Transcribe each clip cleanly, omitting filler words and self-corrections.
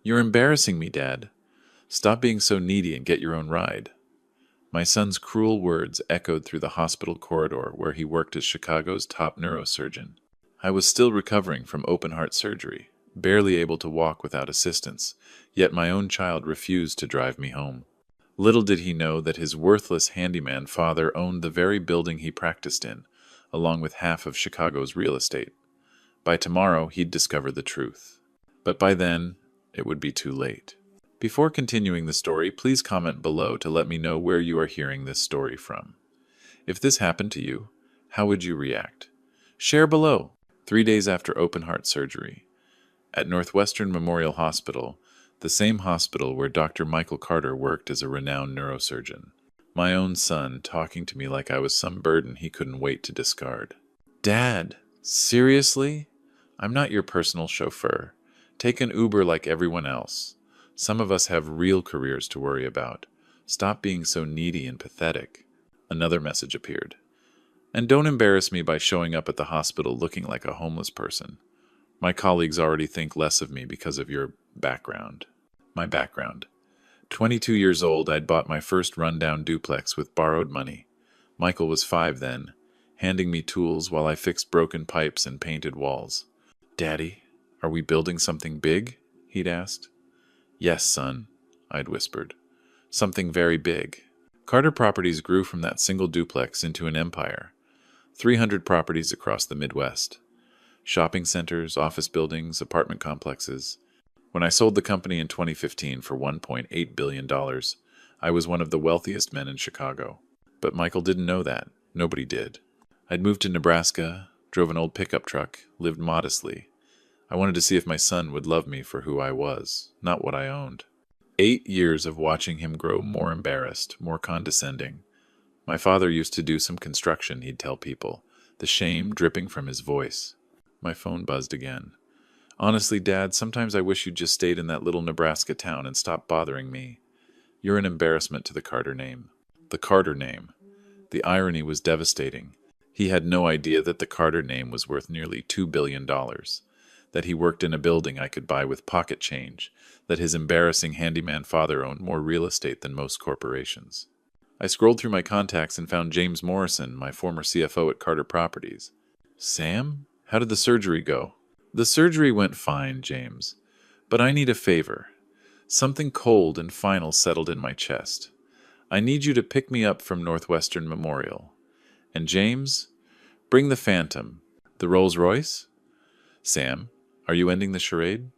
You're embarrassing me, Dad. Stop being so needy and get your own ride. My son's cruel words echoed through the hospital corridor where he worked as Chicago's top neurosurgeon. I was still recovering from open-heart surgery, barely able to walk without assistance, yet my own child refused to drive me home. Little did he know that his worthless handyman father owned the very building he practiced in, along with half of Chicago's real estate. By tomorrow, he'd discover the truth. But by then, it would be too late. Before continuing the story, please comment below to let me know where you are hearing this story from. If this happened to you, how would you react? Share below. 3 days after open-heart surgery, at Northwestern Memorial Hospital, the same hospital where Dr. Michael Carter worked as a renowned neurosurgeon. My own son talking to me like I was some burden he couldn't wait to discard. Dad, seriously? I'm not your personal chauffeur. Take an Uber like everyone else. Some of us have real careers to worry about. Stop being so needy and pathetic. Another message appeared. And don't embarrass me by showing up at the hospital looking like a homeless person. My colleagues already think less of me because of your background. My background. 22 years old, I'd bought my first rundown duplex with borrowed money. Michael was 5 then, handing me tools while I fixed broken pipes and painted walls. Daddy, are we building something big? He'd asked. Yes, son, I'd whispered. Something very big. Carter Properties grew from that single duplex into an empire. 300 properties across the Midwest. Shopping centers, office buildings, apartment complexes. When I sold the company in 2015 for $1.8 billion, I was one of the wealthiest men in Chicago. But Michael didn't know that. Nobody did. I'd moved to Nebraska, drove an old pickup truck, lived modestly. I wanted to see if my son would love me for who I was, not what I owned. 8 years of watching him grow more embarrassed, more condescending. My father used to do some construction, he'd tell people, the shame dripping from his voice. My phone buzzed again. Honestly, Dad, sometimes I wish you'd just stayed in that little Nebraska town and stopped bothering me. You're an embarrassment to the Carter name. The Carter name. The irony was devastating. He had no idea that the Carter name was worth nearly $2 billion. That he worked in a building I could buy with pocket change, that his embarrassing handyman father owned more real estate than most corporations. I scrolled through my contacts and found James Morrison, my former CFO at Carter Properties. Sam? How did the surgery go? The surgery went fine, James. But I need a favor. Something cold and final settled in my chest. I need you to pick me up from Northwestern Memorial. And James, bring the Phantom. The Rolls Royce? Sam, are you ending the charade?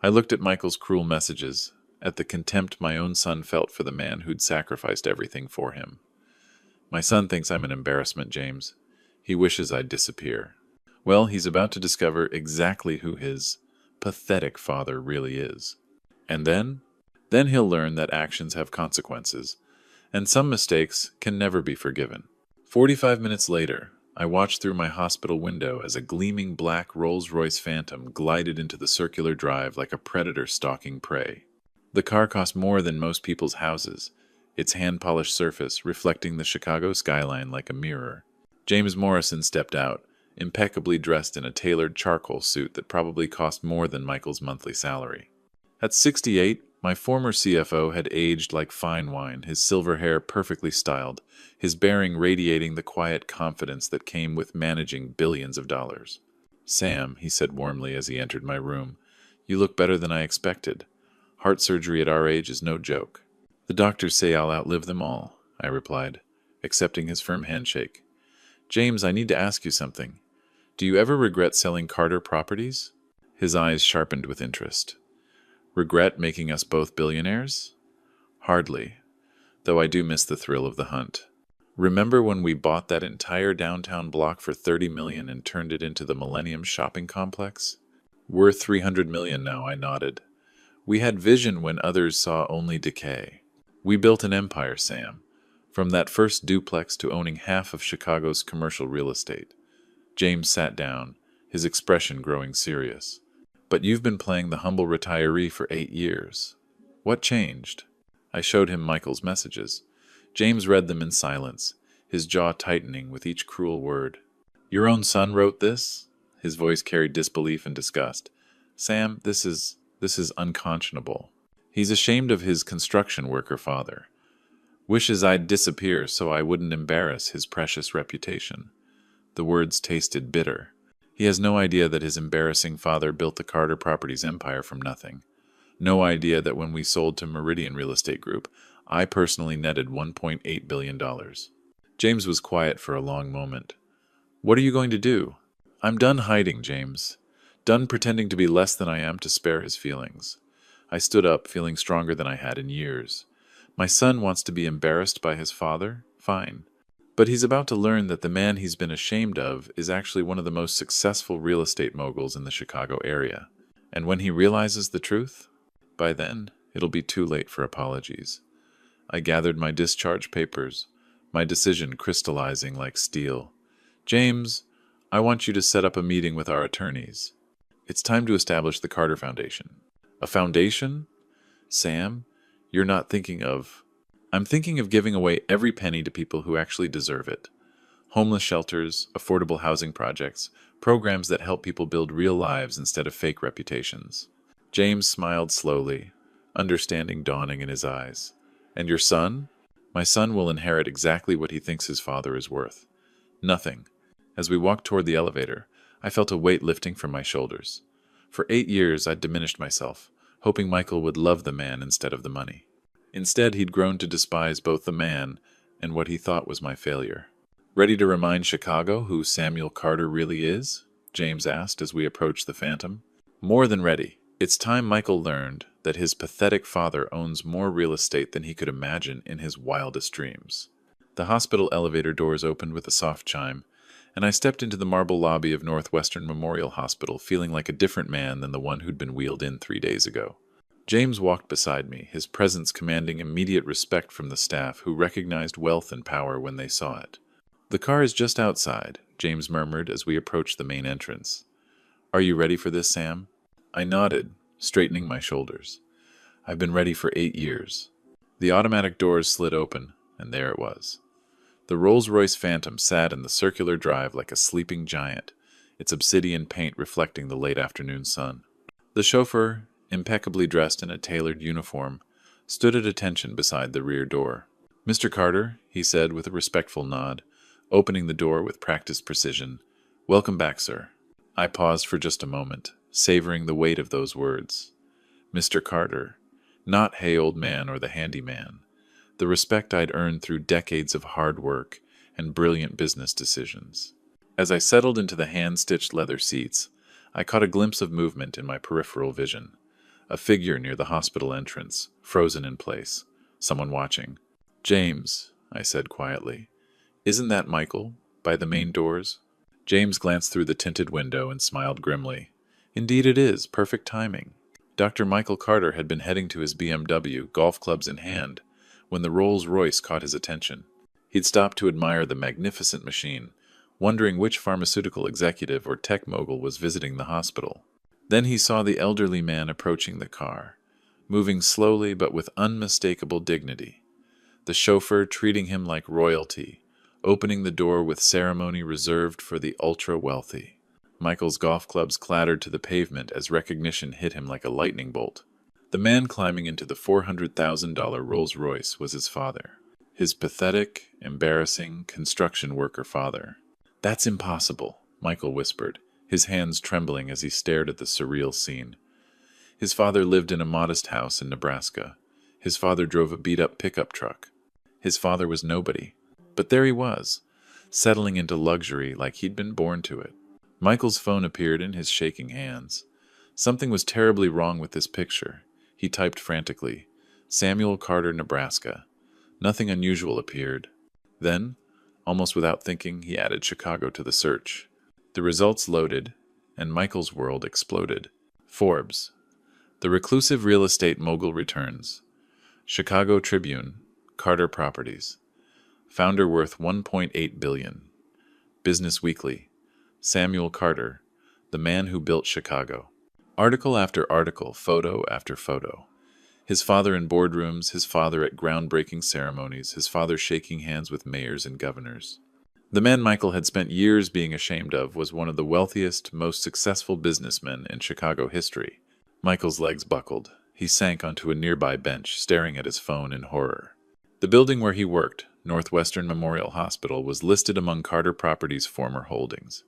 I looked at Michael's cruel messages, at the contempt my own son felt for the man who'd sacrificed everything for him. My son thinks I'm an embarrassment, James. He wishes I'd disappear. Well, he's about to discover exactly who his pathetic father really is. And then he'll learn that actions have consequences, and some mistakes can never be forgiven. 45 minutes later, I watched through my hospital window as a gleaming black Rolls-Royce Phantom glided into the circular drive like a predator stalking prey. The car cost more than most people's houses, its hand-polished surface reflecting the Chicago skyline like a mirror. James Morrison stepped out, impeccably dressed in a tailored charcoal suit that probably cost more than Michael's monthly salary. At 68, my former CFO had aged like fine wine, his silver hair perfectly styled, his bearing radiating the quiet confidence that came with managing billions of dollars. Sam, he said warmly as he entered my room, you look better than I expected. Heart surgery at our age is no joke. The doctors say I'll outlive them all, I replied, accepting his firm handshake. James, I need to ask you something. Do you ever regret selling Carter Properties? His eyes sharpened with interest. Regret making us both billionaires? Hardly, though I do miss the thrill of the hunt. Remember when we bought that entire downtown block for $30 million and turned it into the Millennium Shopping Complex? Worth $300 million now, I nodded. We had vision when others saw only decay. We built an empire, Sam, from that first duplex to owning half of Chicago's commercial real estate. James sat down, his expression growing serious. But you've been playing the humble retiree for 8 years. What changed? I showed him Michael's messages. James read them in silence, his jaw tightening with each cruel word. Your own son wrote this? His voice carried disbelief and disgust. Sam, this is This is unconscionable. He's ashamed of his construction worker father. Wishes I'd disappear so I wouldn't embarrass his precious reputation. The words tasted bitter. He has no idea that his embarrassing father built the Carter Properties empire from nothing. No idea that when we sold to Meridian Real Estate Group, I personally netted $1.8 billion. James was quiet for a long moment. What are you going to do? I'm done hiding, James. Done pretending to be less than I am to spare his feelings. I stood up, feeling stronger than I had in years. My son wants to be embarrassed by his father? Fine. But he's about to learn that the man he's been ashamed of is actually one of the most successful real estate moguls in the Chicago area. And when he realizes the truth, by then, it'll be too late for apologies. I gathered my discharge papers, my decision crystallizing like steel. James, I want you to set up a meeting with our attorneys. It's time to establish the Carter Foundation. A foundation? Sam, you're not thinking of... I'm thinking of giving away every penny to people who actually deserve it. Homeless shelters, affordable housing projects, programs that help people build real lives instead of fake reputations. James smiled slowly, understanding dawning in his eyes. And your son? My son will inherit exactly what he thinks his father is worth. Nothing. As we walked toward the elevator, I felt a weight lifting from my shoulders. For 8 years, I'd diminished myself, hoping Michael would love the man instead of the money. Instead, he'd grown to despise both the man and what he thought was my failure. Ready to remind Chicago who Samuel Carter really is? James asked as we approached the Phantom. More than ready. It's time Michael learned that his pathetic father owns more real estate than he could imagine in his wildest dreams. The hospital elevator doors opened with a soft chime, and I stepped into the marble lobby of Northwestern Memorial Hospital feeling like a different man than the one who'd been wheeled in 3 days ago. James walked beside me, his presence commanding immediate respect from the staff who recognized wealth and power when they saw it. The car is just outside, James murmured as we approached the main entrance. Are you ready for this, Sam? I nodded, straightening my shoulders. I've been ready for 8 years. The automatic doors slid open, and there it was. The Rolls-Royce Phantom sat in the circular drive like a sleeping giant, its obsidian paint reflecting the late afternoon sun. The chauffeur, impeccably dressed in a tailored uniform, stood at attention beside the rear door. Mr. Carter, he said with a respectful nod, opening the door with practiced precision. Welcome back, sir. I paused for just a moment, savoring the weight of those words. Mr. Carter, not hey old man or the handyman. The respect I'd earned through decades of hard work and brilliant business decisions. As I settled into the hand-stitched leather seats, I caught a glimpse of movement in my peripheral vision. A figure near the hospital entrance, frozen in place. Someone watching. James, I said quietly. Isn't that Michael, by the main doors? James glanced through the tinted window and smiled grimly. Indeed it is, perfect timing. Dr. Michael Carter had been heading to his BMW, golf clubs in hand, when the Rolls-Royce caught his attention. He'd stopped to admire the magnificent machine, wondering which pharmaceutical executive or tech mogul was visiting the hospital. Then he saw the elderly man approaching the car, moving slowly but with unmistakable dignity. The chauffeur treating him like royalty, opening the door with ceremony reserved for the ultra-wealthy. Michael's golf clubs clattered to the pavement as recognition hit him like a lightning bolt. The man climbing into the $400,000 Rolls-Royce was his father. His pathetic, embarrassing, construction worker father. That's impossible, Michael whispered, his hands trembling as he stared at the surreal scene. His father lived in a modest house in Nebraska. His father drove a beat-up pickup truck. His father was nobody. But there he was, settling into luxury like he'd been born to it. Michael's phone appeared in his shaking hands. Something was terribly wrong with this picture. He typed frantically, Samuel Carter, Nebraska. Nothing unusual appeared. Then, almost without thinking, he added Chicago to the search. The results loaded, and Michael's world exploded. Forbes. The reclusive real estate mogul returns. Chicago Tribune. Carter Properties. Founder worth $1.8 billion. Business Weekly. Samuel Carter, the man who built Chicago. Article after article, photo after photo. His father in boardrooms, his father at groundbreaking ceremonies, his father shaking hands with mayors and governors. The man Michael had spent years being ashamed of was one of the wealthiest, most successful businessmen in Chicago history. Michael's legs buckled. He sank onto a nearby bench, staring at his phone in horror. The building where he worked, Northwestern Memorial Hospital, was listed among Carter Properties' former holdings.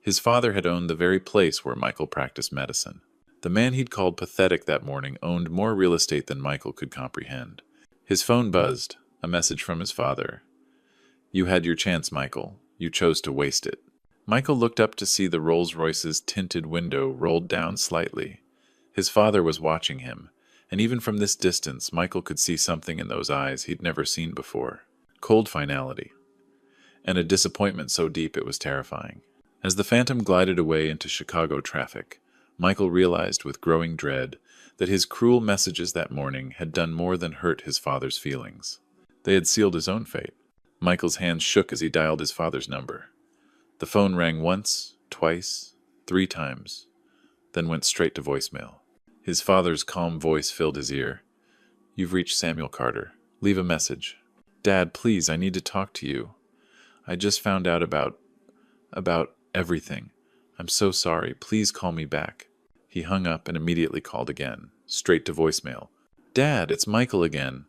His father had owned the very place where Michael practiced medicine. The man he'd called pathetic that morning owned more real estate than Michael could comprehend. His phone buzzed, a message from his father. "You had your chance, Michael. You chose to waste it." Michael looked up to see the Rolls-Royce's tinted window rolled down slightly. His father was watching him, and even from this distance, Michael could see something in those eyes he'd never seen before. Cold finality, and a disappointment so deep it was terrifying. As the Phantom glided away into Chicago traffic, Michael realized with growing dread that his cruel messages that morning had done more than hurt his father's feelings. They had sealed his own fate. Michael's hands shook as he dialed his father's number. The phone rang once, twice, 3 times, then went straight to voicemail. His father's calm voice filled his ear. "You've reached Samuel Carter. Leave a message." "Dad, please, I need to talk to you. I just found out about everything. I'm so sorry. Please call me back." He hung up and immediately called again, straight to voicemail. "Dad, it's Michael again.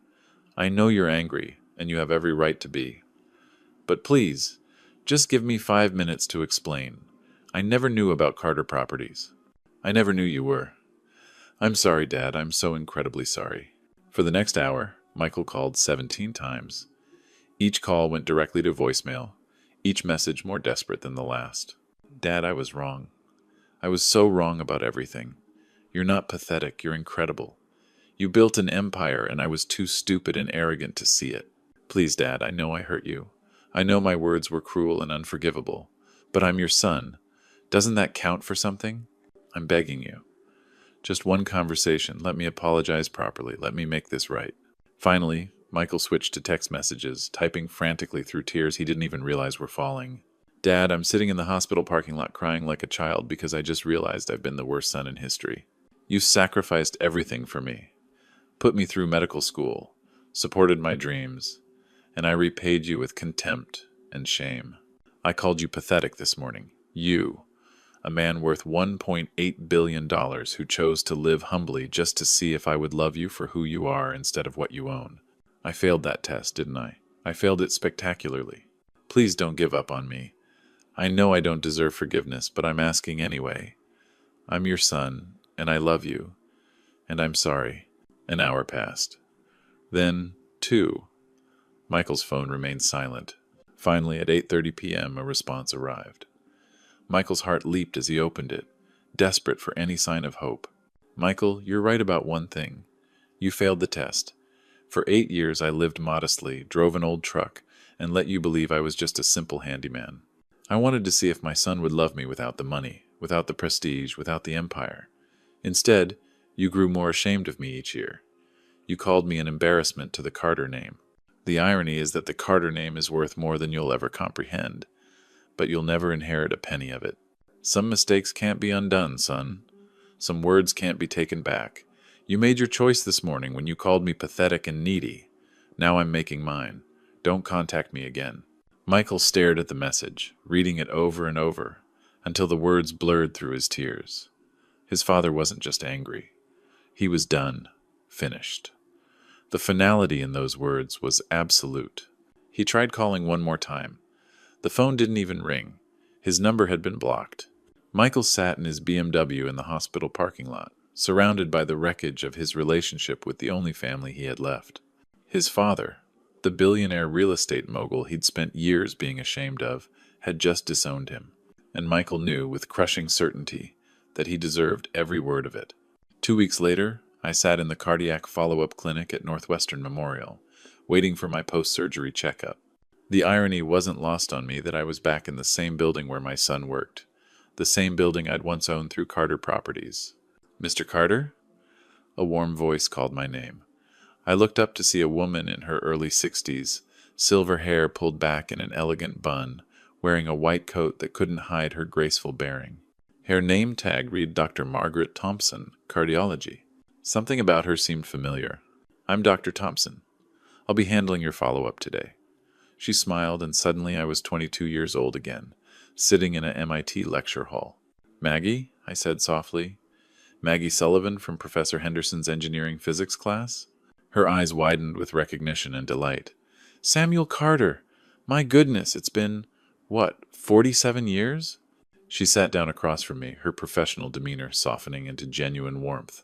I know you're angry, and you have every right to be. But please, just give me 5 minutes to explain. I never knew about Carter Properties. I never knew you were. I'm sorry, Dad. I'm so incredibly sorry." For the next hour, Michael called 17 times. Each call went directly to voicemail, each message more desperate than the last. "Dad, I was wrong. I was so wrong about everything. You're not pathetic. You're incredible. You built an empire, and I was too stupid and arrogant to see it. Please, Dad, I know I hurt you. I know my words were cruel and unforgivable. But I'm your son. Doesn't that count for something? I'm begging you. Just one conversation. Let me apologize properly. Let me make this right." Finally, Michael switched to text messages, typing frantically through tears he didn't even realize were falling. "Dad, I'm sitting in the hospital parking lot crying like a child because I just realized I've been the worst son in history. You sacrificed everything for me, put me through medical school, supported my dreams, and I repaid you with contempt and shame. I called you pathetic this morning. You, a man worth $1.8 billion who chose to live humbly just to see if I would love you for who you are instead of what you own. I failed that test, didn't I? I failed it spectacularly. Please don't give up on me. I know I don't deserve forgiveness, but I'm asking anyway. I'm your son, and I love you, and I'm sorry." An hour passed. Then, 2. Michael's phone remained silent. Finally, at 8:30 p.m., a response arrived. Michael's heart leaped as he opened it, desperate for any sign of hope. "Michael, you're right about one thing. You failed the test. For 8 years I lived modestly, drove an old truck, and let you believe I was just a simple handyman. I wanted to see if my son would love me without the money, without the prestige, without the empire. Instead, you grew more ashamed of me each year. You called me an embarrassment to the Carter name. The irony is that the Carter name is worth more than you'll ever comprehend, but you'll never inherit a penny of it. Some mistakes can't be undone, son. Some words can't be taken back. You made your choice this morning when you called me pathetic and needy. Now I'm making mine. Don't contact me again." Michael stared at the message, reading it over and over, until the words blurred through his tears. His father wasn't just angry. He was done, finished. The finality in those words was absolute. He tried calling one more time. The phone didn't even ring. His number had been blocked. Michael sat in his BMW in the hospital parking lot, surrounded by the wreckage of his relationship with the only family he had left. His father, the billionaire real estate mogul he'd spent years being ashamed of, had just disowned him, and Michael knew with crushing certainty that he deserved every word of it. 2 weeks later, I sat in the cardiac follow-up clinic at Northwestern Memorial, waiting for my post-surgery checkup. The irony wasn't lost on me that I was back in the same building where my son worked, the same building I'd once owned through Carter Properties. "Mr. Carter?" A warm voice called my name. I looked up to see a woman in her early 60s, silver hair pulled back in an elegant bun, wearing a white coat that couldn't hide her graceful bearing. Her name tag read Dr. Margaret Thompson, Cardiology. Something about her seemed familiar. "I'm Dr. Thompson. I'll be handling your follow-up today." She smiled, and suddenly I was 22 years old again, sitting in a MIT lecture hall. "Maggie?" I said softly. Maggie Sullivan from Professor Henderson's engineering physics class? Her eyes widened with recognition and delight. Samuel Carter! My goodness, it's been, what, 47 years? She sat down across from me, her professional demeanor softening into genuine warmth.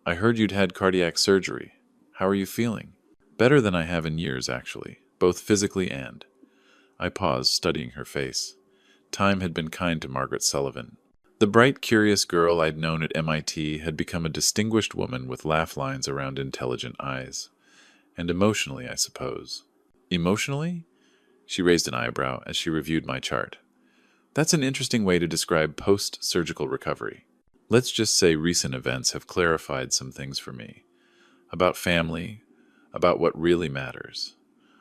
I heard you'd had cardiac surgery. How are you feeling? Better than I have in years, actually, both physically and. I paused, studying her face. Time had been kind to Margaret Sullivan. The bright, curious girl I'd known at MIT had become a distinguished woman with laugh lines around intelligent eyes. And emotionally, I suppose. Emotionally? She raised an eyebrow as she reviewed my chart. That's an interesting way to describe post-surgical recovery. Let's just say recent events have clarified some things for me. About family, about what really matters.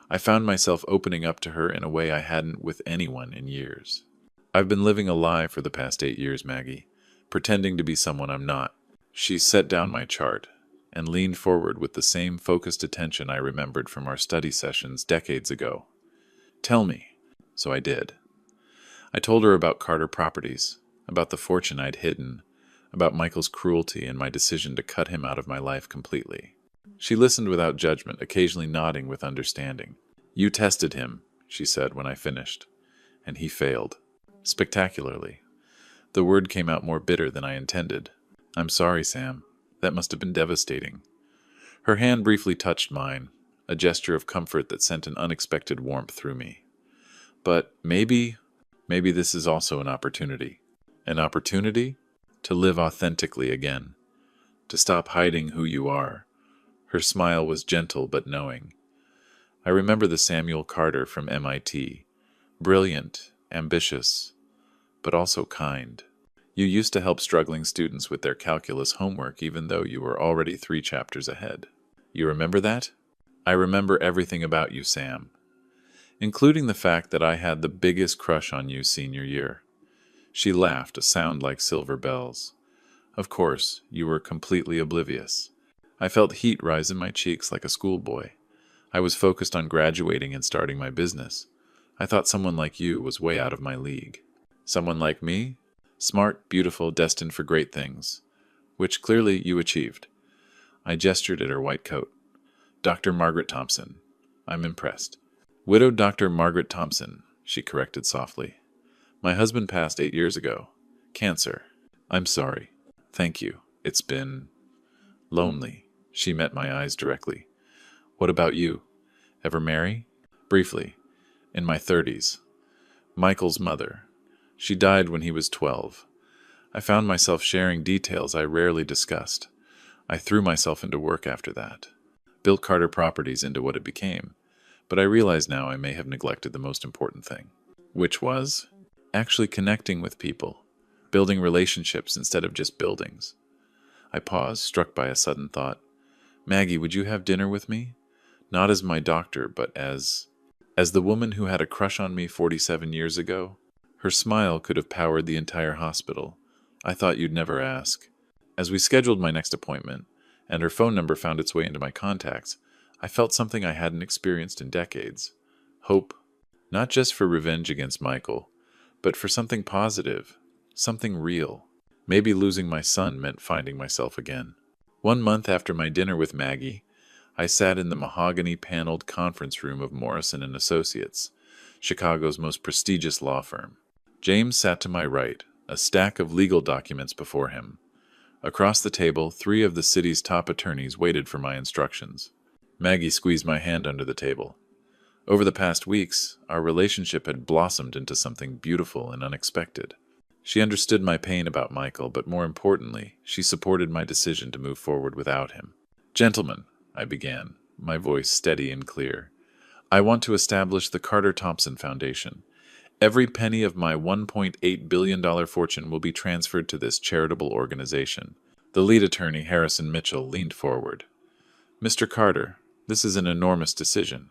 I found myself opening up to her in a way I hadn't with anyone in years. I've been living a lie for the past 8 years, Maggie, pretending to be someone I'm not. She set down my chart and leaned forward with the same focused attention I remembered from our study sessions decades ago. Tell me. So I did. I told her about Carter Properties, about the fortune I'd hidden, about Michael's cruelty and my decision to cut him out of my life completely. She listened without judgment, occasionally nodding with understanding. You tested him, she said when I finished, and he failed. Spectacularly. The word came out more bitter than I intended. I'm sorry, Sam. That must have been devastating. Her hand briefly touched mine, a gesture of comfort that sent an unexpected warmth through me. But maybe this is also an opportunity. An opportunity to live authentically again. To stop hiding who you are. Her smile was gentle but knowing. I remember the Samuel Carter from MIT. Brilliant, ambitious, but also kind. You used to help struggling students with their calculus homework even though you were already 3 chapters ahead. You remember that? I remember everything about you, Sam, including the fact that I had the biggest crush on you senior year. She laughed, a sound like silver bells. Of course, you were completely oblivious. I felt heat rise in my cheeks like a schoolboy. I was focused on graduating and starting my business. I thought someone like you was way out of my league. Someone like me? Smart, beautiful, destined for great things. Which clearly you achieved. I gestured at her white coat. Dr. Margaret Thompson. I'm impressed. Widowed Dr. Margaret Thompson, she corrected softly. My husband passed 8 years ago. Cancer. I'm sorry. Thank you. It's been lonely. She met my eyes directly. What about you? Ever marry? Briefly. In my 30s. Michael's mother. She died when he was 12. I found myself sharing details I rarely discussed. I threw myself into work after that. Built Carter Properties into what it became. But I realize now I may have neglected the most important thing. Which was? Actually connecting with people. Building relationships instead of just buildings. I paused, struck by a sudden thought. Maggie, would you have dinner with me? Not as my doctor, but as the woman who had a crush on me 47 years ago? Her smile could have powered the entire hospital. I thought you'd never ask. As we scheduled my next appointment, and her phone number found its way into my contacts, I felt something I hadn't experienced in decades. Hope. Not just for revenge against Michael, but for something positive, something real. Maybe losing my son meant finding myself again. 1 month after my dinner with Maggie, I sat in the mahogany-paneled conference room of Morrison & Associates, Chicago's most prestigious law firm. James sat to my right, a stack of legal documents before him. Across the table, 3 of the city's top attorneys waited for my instructions. Maggie squeezed my hand under the table. Over the past weeks, our relationship had blossomed into something beautiful and unexpected. She understood my pain about Michael, but more importantly, she supported my decision to move forward without him. Gentlemen, I began, my voice steady and clear. I want to establish the Carter Thompson Foundation. Every penny of my $1.8 billion fortune will be transferred to this charitable organization. The lead attorney, Harrison Mitchell, leaned forward. Mr. Carter, this is an enormous decision.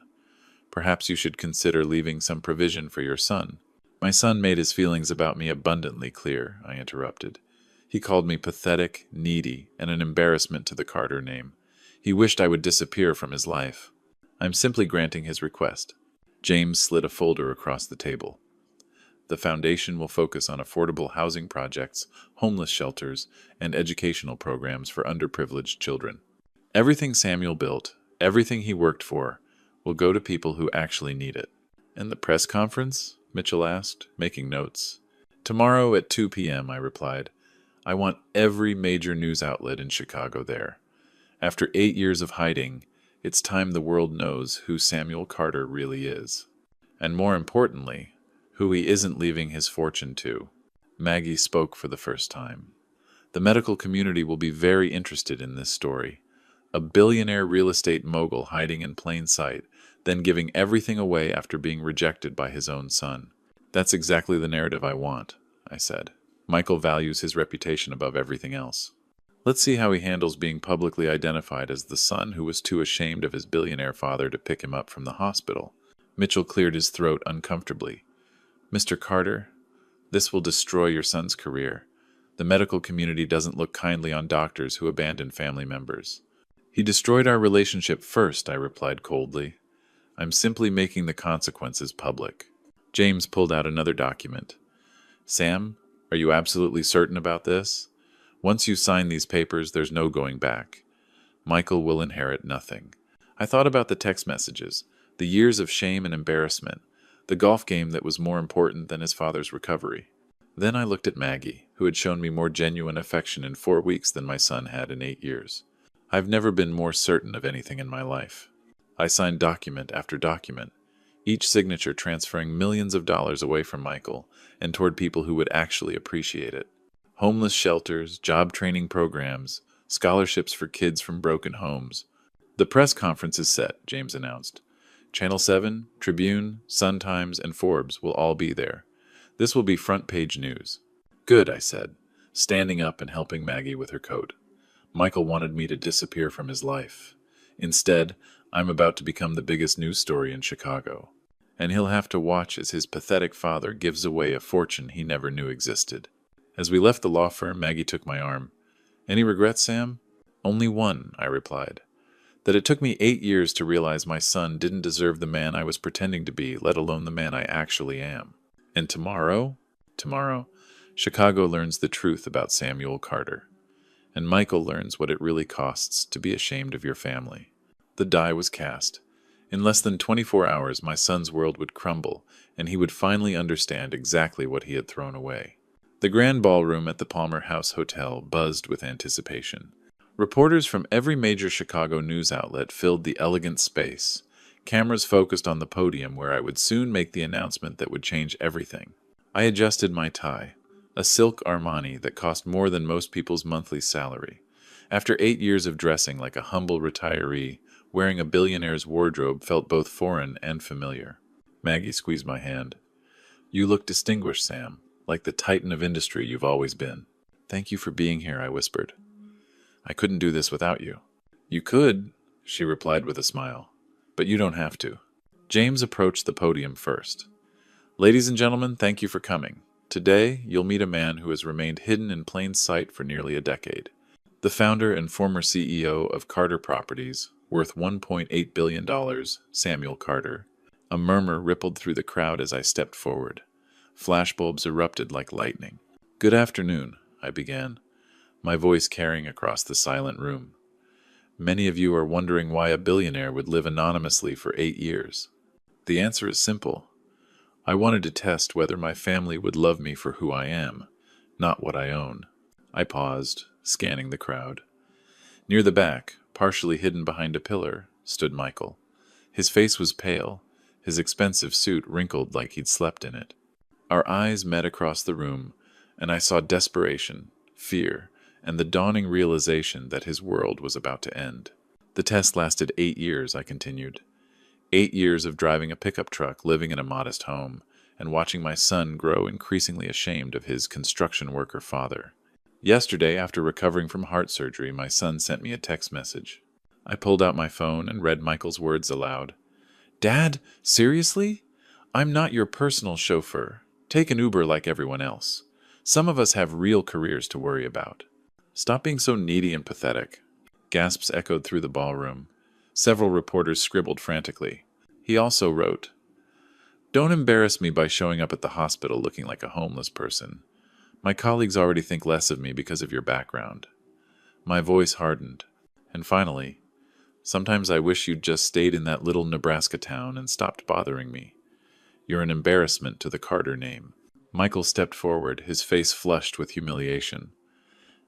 Perhaps you should consider leaving some provision for your son. My son made his feelings about me abundantly clear, I interrupted. He called me pathetic, needy, and an embarrassment to the Carter name. He wished I would disappear from his life. I'm simply granting his request. James slid a folder across the table. The foundation will focus on affordable housing projects, homeless shelters, and educational programs for underprivileged children. Everything Samuel built, everything he worked for, will go to people who actually need it. And the press conference? Mitchell asked, making notes. Tomorrow at 2 p.m., I replied. I want every major news outlet in Chicago there. After 8 years of hiding, it's time the world knows who Samuel Carter really is. And more importantly, who he isn't leaving his fortune to. Maggie spoke for the first time. The medical community will be very interested in this story. A billionaire real estate mogul hiding in plain sight, then giving everything away after being rejected by his own son. That's exactly the narrative I want, I said. Michael values his reputation above everything else. Let's see how he handles being publicly identified as the son who was too ashamed of his billionaire father to pick him up from the hospital. Mitchell cleared his throat uncomfortably. Mr. Carter, this will destroy your son's career. The medical community doesn't look kindly on doctors who abandon family members. He destroyed our relationship first, I replied coldly. I'm simply making the consequences public. James pulled out another document. Sam, are you absolutely certain about this? Once you sign these papers, there's no going back. Michael will inherit nothing. I thought about the text messages, the years of shame and embarrassment, the golf game that was more important than his father's recovery. Then I looked at Maggie, who had shown me more genuine affection in 4 weeks than my son had in 8 years. I've never been more certain of anything in my life. I signed document after document, each signature transferring millions of dollars away from Michael and toward people who would actually appreciate it. Homeless shelters, job training programs, scholarships for kids from broken homes. The press conference is set, James announced. Channel 7, Tribune, Sun-Times, and Forbes will all be there. This will be front-page news. Good, I said, standing up and helping Maggie with her coat. Michael wanted me to disappear from his life. Instead, I'm about to become the biggest news story in Chicago. And he'll have to watch as his pathetic father gives away a fortune he never knew existed. As we left the law firm, Maggie took my arm. Any regrets, Sam? Only one, I replied. That it took me 8 years to realize my son didn't deserve the man I was pretending to be, let alone the man I actually am. And tomorrow, Chicago learns the truth about Samuel Carter. And Michael learns what it really costs to be ashamed of your family. The die was cast. In less than 24 hours, my son's world would crumble, and he would finally understand exactly what he had thrown away. The grand ballroom at the Palmer House Hotel buzzed with anticipation. Reporters from every major Chicago news outlet filled the elegant space. Cameras focused on the podium where I would soon make the announcement that would change everything. I adjusted my tie, a silk Armani that cost more than most people's monthly salary. After 8 years of dressing like a humble retiree, wearing a billionaire's wardrobe felt both foreign and familiar. Maggie squeezed my hand. You look distinguished, Sam, like the titan of industry you've always been. Thank you for being here, I whispered. I couldn't do this without you. You could, she replied with a smile, but you don't have to. James approached the podium first. Ladies and gentlemen, thank you for coming. Today, you'll meet a man who has remained hidden in plain sight for nearly a decade. The founder and former CEO of Carter Properties, worth $1.8 billion, Samuel Carter. A murmur rippled through the crowd as I stepped forward. Flashbulbs erupted like lightning. Good afternoon, I began, my voice carrying across the silent room. Many of you are wondering why a billionaire would live anonymously for 8 years. The answer is simple. I wanted to test whether my family would love me for who I am, not what I own. I paused, scanning the crowd. Near the back, partially hidden behind a pillar, stood Michael. His face was pale, his expensive suit wrinkled like he'd slept in it. Our eyes met across the room, and I saw desperation, fear, and the dawning realization that his world was about to end. The test lasted 8 years, I continued. 8 years of driving a pickup truck, living in a modest home, and watching my son grow increasingly ashamed of his construction worker father. Yesterday, after recovering from heart surgery, my son sent me a text message. I pulled out my phone and read Michael's words aloud. Dad, seriously? I'm not your personal chauffeur. Take an Uber like everyone else. Some of us have real careers to worry about. Stop being so needy and pathetic. Gasps echoed through the ballroom. Several reporters scribbled frantically. He also wrote, Don't embarrass me by showing up at the hospital looking like a homeless person. My colleagues already think less of me because of your background. My voice hardened. And finally, sometimes I wish you'd just stayed in that little Nebraska town and stopped bothering me. You're an embarrassment to the Carter name. Michael stepped forward, his face flushed with humiliation.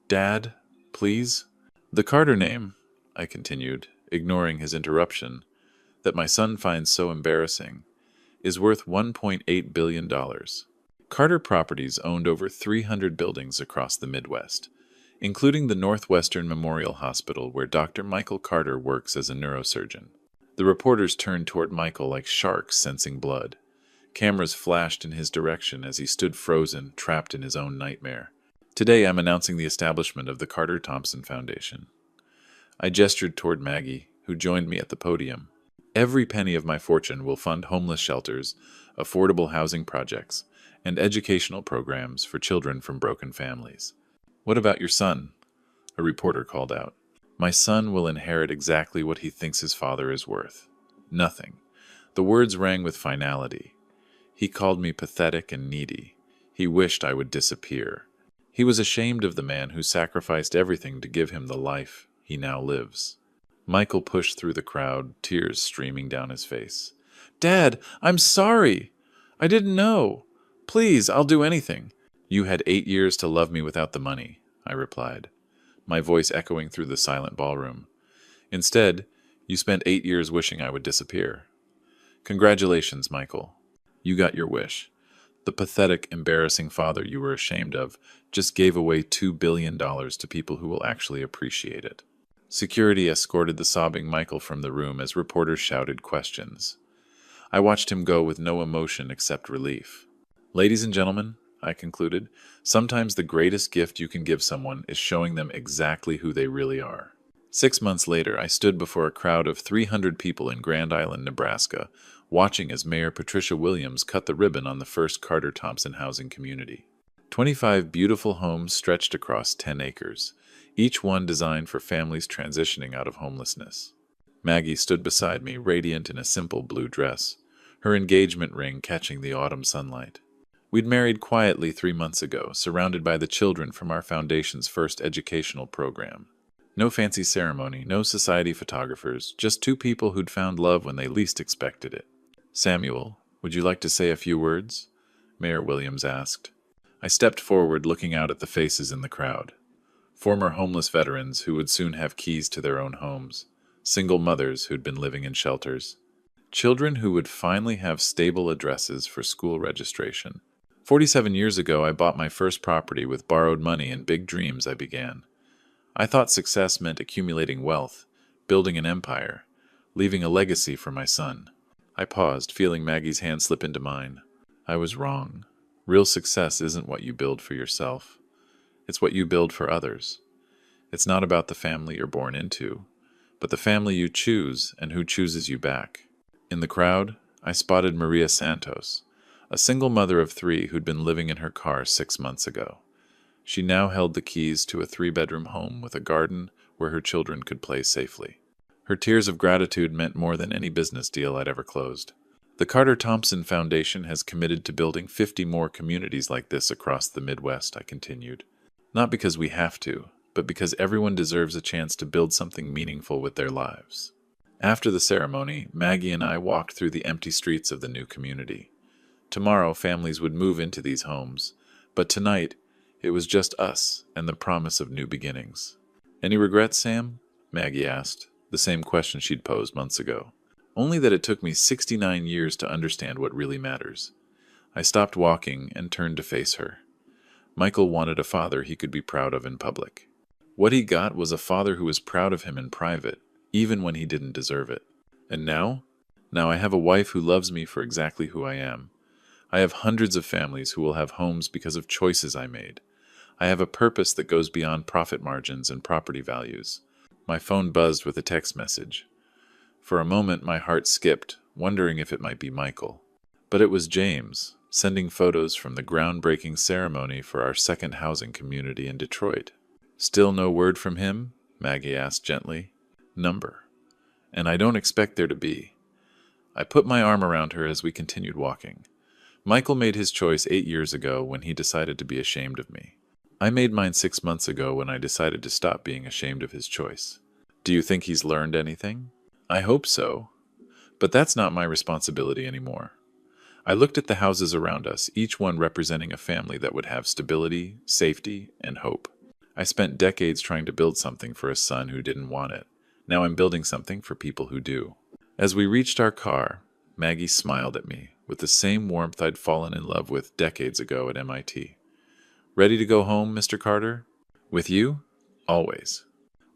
Dad, please? The Carter name, I continued, ignoring his interruption, that my son finds so embarrassing, is worth $1.8 billion. Carter Properties owned over 300 buildings across the Midwest, including the Northwestern Memorial Hospital where Dr. Michael Carter works as a neurosurgeon. The reporters turned toward Michael like sharks sensing blood. Cameras flashed in his direction as he stood frozen, trapped in his own nightmare. Today I'm announcing the establishment of the Carter Thompson Foundation. I gestured toward Maggie, who joined me at the podium. Every penny of my fortune will fund homeless shelters, affordable housing projects, and educational programs for children from broken families. What about your son? A reporter called out. My son will inherit exactly what he thinks his father is worth. Nothing. The words rang with finality. He called me pathetic and needy. He wished I would disappear. He was ashamed of the man who sacrificed everything to give him the life he now lives. Michael pushed through the crowd, tears streaming down his face. Dad, I'm sorry. I didn't know. Please, I'll do anything. You had 8 years to love me without the money, I replied, my voice echoing through the silent ballroom. Instead, you spent 8 years wishing I would disappear. Congratulations, Michael. You got your wish. The pathetic, embarrassing father you were ashamed of just gave away $2 billion to people who will actually appreciate it. Security escorted the sobbing Michael from the room as reporters shouted questions. I watched him go with no emotion except relief. Ladies and gentlemen, I concluded, sometimes the greatest gift you can give someone is showing them exactly who they really are. 6 months later, I stood before a crowd of 300 people in Grand Island, Nebraska, watching as Mayor Patricia Williams cut the ribbon on the first Carter Thompson housing community. 25 beautiful homes stretched across 10 acres, each one designed for families transitioning out of homelessness. Maggie stood beside me, radiant in a simple blue dress, her engagement ring catching the autumn sunlight. We'd married quietly 3 months ago, surrounded by the children from our foundation's first educational program. No fancy ceremony, no society photographers, just two people who'd found love when they least expected it. Samuel, would you like to say a few words? Mayor Williams asked. I stepped forward, looking out at the faces in the crowd. Former homeless veterans who would soon have keys to their own homes. Single mothers who'd been living in shelters. Children who would finally have stable addresses for school registration. 47 years ago, I bought my first property with borrowed money and big dreams I began. I thought success meant accumulating wealth, building an empire, leaving a legacy for my son. I paused, feeling Maggie's hand slip into mine. I was wrong. Real success isn't what you build for yourself. It's what you build for others. It's not about the family you're born into, but the family you choose and who chooses you back. In the crowd, I spotted Maria Santos, a single mother of 3 who'd been living in her car 6 months ago. She now held the keys to a 3-bedroom home with a garden where her children could play safely. Her tears of gratitude meant more than any business deal I'd ever closed. The Carter Thompson Foundation has committed to building 50 more communities like this across the Midwest, I continued. Not because we have to, but because everyone deserves a chance to build something meaningful with their lives. After the ceremony, Maggie and I walked through the empty streets of the new community. Tomorrow, families would move into these homes, but tonight, it was just us and the promise of new beginnings. Any regrets, Sam? Maggie asked, the same question she'd posed months ago. Only that it took me 69 years to understand what really matters. I stopped walking and turned to face her. Michael wanted a father he could be proud of in public. What he got was a father who was proud of him in private, even when he didn't deserve it. And now? Now I have a wife who loves me for exactly who I am. I have hundreds of families who will have homes because of choices I made. I have a purpose that goes beyond profit margins and property values. My phone buzzed with a text message. For a moment, my heart skipped, wondering if it might be Michael. But it was James, sending photos from the groundbreaking ceremony for our second housing community in Detroit. Still no word from him? Maggie asked gently. Number. And I don't expect there to be. I put my arm around her as we continued walking. Michael made his choice 8 years ago when he decided to be ashamed of me. I made mine 6 months ago when I decided to stop being ashamed of his choice. Do you think he's learned anything? I hope so. But that's not my responsibility anymore. I looked at the houses around us, each one representing a family that would have stability, safety, and hope. I spent decades trying to build something for a son who didn't want it. Now I'm building something for people who do. As we reached our car, Maggie smiled at me with the same warmth I'd fallen in love with decades ago at MIT. Ready to go home, Mr. Carter? With you? Always.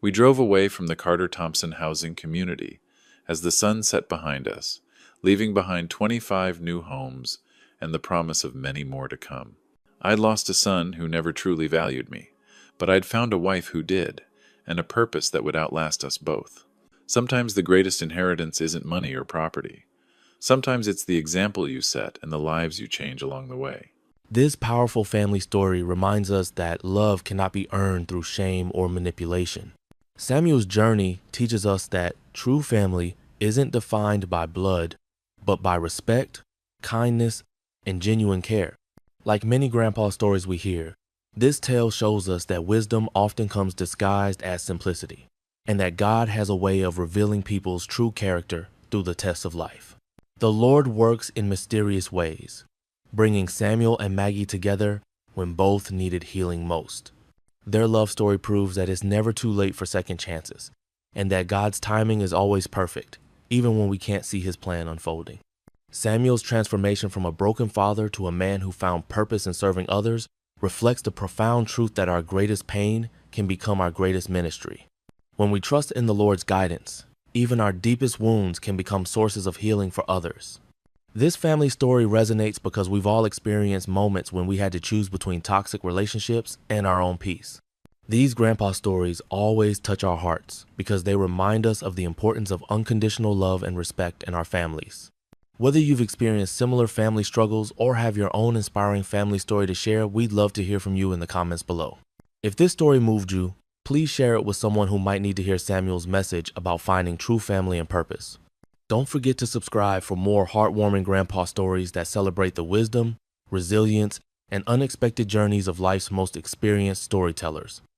We drove away from the Carter-Thompson housing community as the sun set behind us, leaving behind 25 new homes and the promise of many more to come. I'd lost a son who never truly valued me, but I'd found a wife who did, and a purpose that would outlast us both. Sometimes the greatest inheritance isn't money or property. Sometimes it's the example you set and the lives you change along the way. This powerful family story reminds us that love cannot be earned through shame or manipulation. Samuel's journey teaches us that true family isn't defined by blood, but by respect, kindness, and genuine care. Like many grandpa stories we hear, this tale shows us that wisdom often comes disguised as simplicity, and that God has a way of revealing people's true character through the tests of life. The Lord works in mysterious ways, bringing Samuel and Maggie together when both needed healing most. Their love story proves that it's never too late for second chances, and that God's timing is always perfect, even when we can't see his plan unfolding. Samuel's transformation from a broken father to a man who found purpose in serving others reflects the profound truth that our greatest pain can become our greatest ministry. When we trust in the Lord's guidance, even our deepest wounds can become sources of healing for others. This family story resonates because we've all experienced moments when we had to choose between toxic relationships and our own peace. These grandpa stories always touch our hearts because they remind us of the importance of unconditional love and respect in our families. Whether you've experienced similar family struggles or have your own inspiring family story to share, we'd love to hear from you in the comments below. If this story moved you, please share it with someone who might need to hear Samuel's message about finding true family and purpose. Don't forget to subscribe for more heartwarming grandpa stories that celebrate the wisdom, resilience, and unexpected journeys of life's most experienced storytellers.